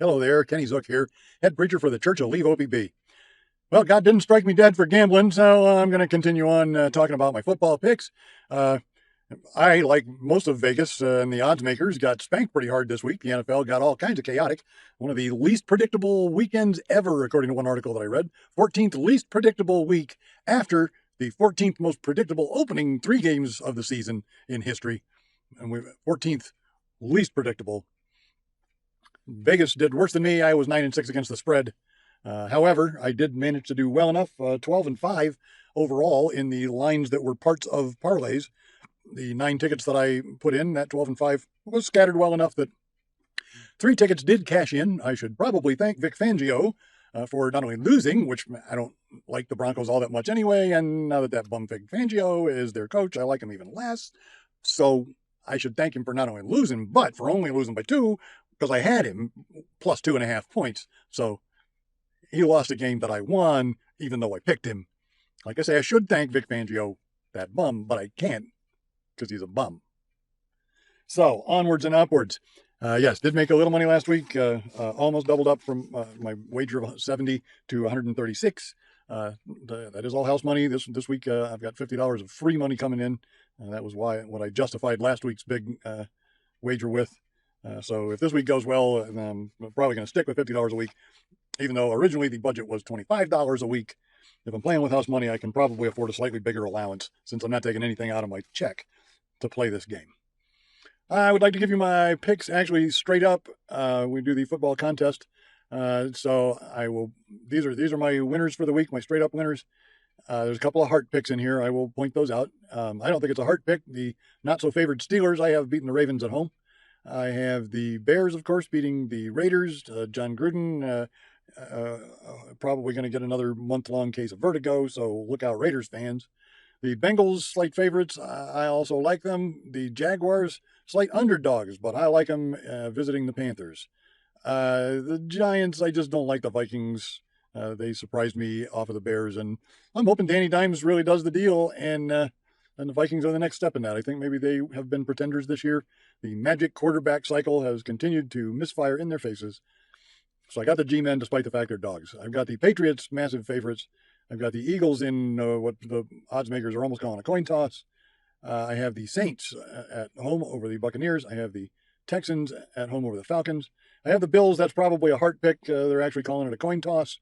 Hello there, Kenny Zook here, head preacher for the Church of Leave OPB. Well, God didn't strike me dead for gambling, so I'm going to continue on talking about my football picks. Uh, I, like most of Vegas and the odds makers, got spanked pretty hard this week. The NFL got all kinds of chaotic. One of the least predictable weekends ever, according to one article that I read. 14th least predictable week after the 14th most predictable opening 3 games of the season in history. And 14th least predictable. Vegas did worse than me. I was 9-6 against the spread. However, I did manage to do well enough, 12-5 overall in the lines that were parts of parlays. The 9 tickets that I put in, that 12-5, was scattered well enough that 3 tickets did cash in. I should probably thank Vic Fangio for not only losing, which I don't like the Broncos all that much anyway, and now that bum Vic Fangio is their coach, I like him even less. So I should thank him for not only losing, but for only losing by 2, because I had him plus 2.5 points. So he lost a game that I won, even though I picked him. Like I say, I should thank Vic Fangio, that bum, but I can't because he's a bum. So onwards and upwards. Yes, did make a little money last week. Almost doubled up from my wager of 70 to 136. That is all house money. This week I've got $50 of free money coming in. That was what I justified last week's big wager with. So if this week goes well, I'm probably going to stick with $50 a week, even though originally the budget was $25 a week. If I'm playing with house money, I can probably afford a slightly bigger allowance since I'm not taking anything out of my check to play this game. I would like to give you my picks actually straight up. We do the football contest. So I will, these are my winners for the week, my straight up winners. There's a couple of heart picks in here. I will point those out. I don't think it's a heart pick. The not so favored Steelers, I have beaten the Ravens at home. I have the Bears, of course, beating the Raiders. John Gruden probably going to get another month-long case of vertigo, so look out, Raiders fans. The Bengals, slight favorites. I also like them. The Jaguars, slight underdogs, but I like them visiting the Panthers. The Giants, I just don't like the Vikings. They surprised me off of the Bears, and I'm hoping Danny Dimes really does the deal, and the Vikings are the next step in that. I think maybe they have been pretenders this year. The magic quarterback cycle has continued to misfire in their faces. So I got the G-men despite the fact they're dogs. I've got the Patriots, massive favorites. I've got the Eagles in what the odds makers are almost calling a coin toss. I have the Saints at home over the Buccaneers. I have the Texans at home over the Falcons. I have the Bills. That's probably a heart pick. They're actually calling it a coin toss.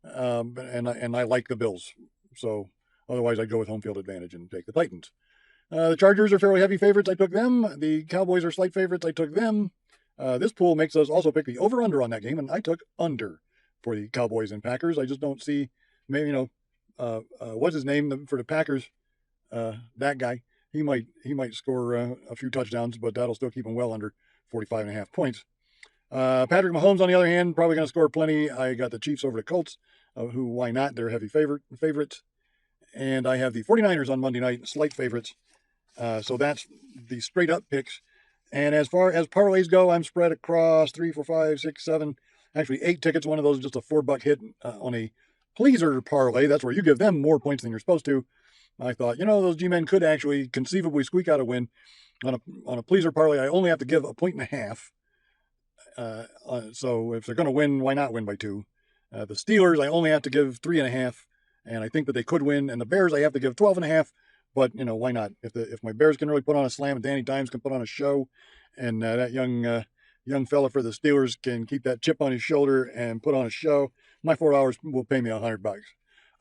And I like the Bills. So otherwise, I'd go with home field advantage and take the Titans. The Chargers are fairly heavy favorites. I took them. The Cowboys are slight favorites. I took them. This pool makes us also pick the over-under on that game, and I took under for the Cowboys and Packers. I just don't see, maybe, what's his name for the Packers? That guy. He might score a few touchdowns, but that'll still keep him well under 45.5 points. Patrick Mahomes, on the other hand, probably going to score plenty. I got the Chiefs over the Colts, who, why not? They're heavy favorites. And I have the 49ers on Monday night, slight favorites. So that's the straight up picks. And as far as parlays go, I'm spread across 3, 4, 5, 6, 7, actually 8 tickets. One of those is just a $4 hit on a pleaser parlay. That's where you give them more points than you're supposed to. I thought, those G-men could actually conceivably squeak out a win. On a pleaser parlay, I only have to give 1.5 points. So if they're going to win, why not win by 2? The Steelers, I only have to give 3.5, and I think that they could win. And the Bears, I have to give 12.5. But why not? If my Bears can really put on a slam, and Danny Dimes can put on a show, and that young fella for the Steelers can keep that chip on his shoulder and put on a show, my $4 will pay me $100.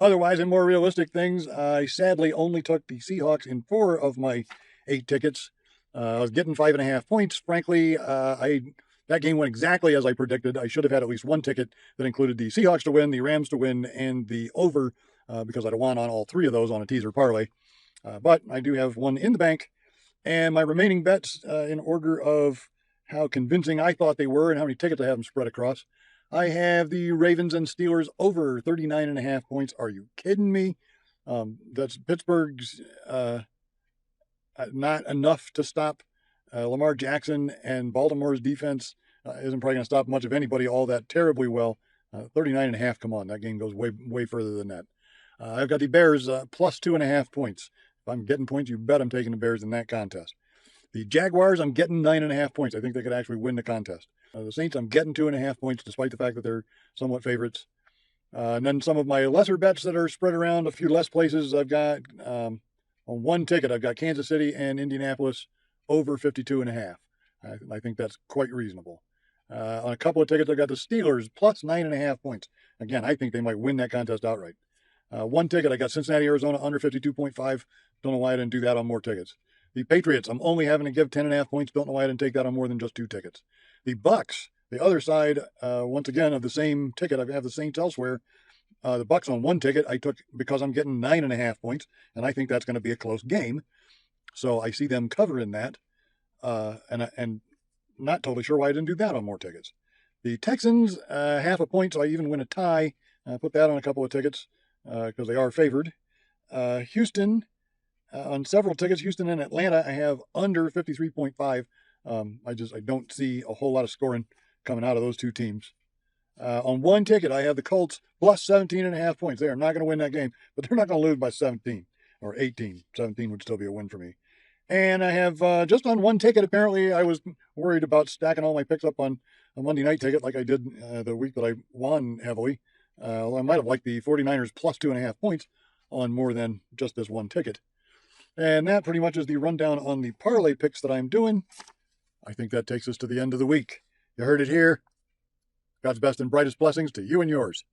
Otherwise, in more realistic things, I sadly only took the Seahawks in 4 of my 8 tickets. I was getting 5.5 points. Frankly, that game went exactly as I predicted. I should have had at least 1 ticket that included the Seahawks to win, the Rams to win, and the over, because I'd have won on all 3 of those on a teaser parlay. But I do have 1 in the bank, and my remaining bets, in order of how convincing I thought they were and how many tickets I have them spread across, I have the Ravens and Steelers over 39.5 points. Are you kidding me? That's Pittsburgh's not enough to stop Lamar Jackson, and Baltimore's defense isn't probably going to stop much of anybody all that terribly well. 39.5, come on, that game goes way further than that. I've got the Bears plus 2.5 points. If I'm getting points, you bet I'm taking the Bears in that contest. The Jaguars, I'm getting 9.5 points. I think they could actually win the contest. The Saints, I'm getting 2.5 points, despite the fact that they're somewhat favorites. And then some of my lesser bets that are spread around a few less places. I've got on one ticket, I've got Kansas City and Indianapolis over 52.5. I think that's quite reasonable. On a couple of tickets, I've got the Steelers plus 9.5 points. Again, I think they might win that contest outright. One ticket, I got Cincinnati, Arizona under 52.5. Don't know why I didn't do that on more tickets. The Patriots, I'm only having to give 10.5 points. Don't know why I didn't take that on more than just 2 tickets. The Bucks, the other side, once again, of the same ticket, I have the Saints elsewhere. The Bucks on one ticket I took because I'm getting 9.5 points, and I think that's going to be a close game. So I see them covering that, and not totally sure why I didn't do that on more tickets. The Texans, half a point, so I even win a tie. I put that on a couple of tickets because they are favored. Houston, on several tickets, Houston and Atlanta, I have under 53.5. I don't see a whole lot of scoring coming out of those two teams. On one ticket, I have the Colts plus 17.5 points. They are not going to win that game, but they're not going to lose by 17 or 18. 17 would still be a win for me. And I have just on one ticket, apparently I was worried about stacking all my picks up on a Monday night ticket like I did the week that I won heavily. I might have liked the 49ers plus 2.5 points on more than just this one ticket. And that pretty much is the rundown on the parlay picks that I'm doing. I think that takes us to the end of the week. You heard it here. God's best and brightest blessings to you and yours.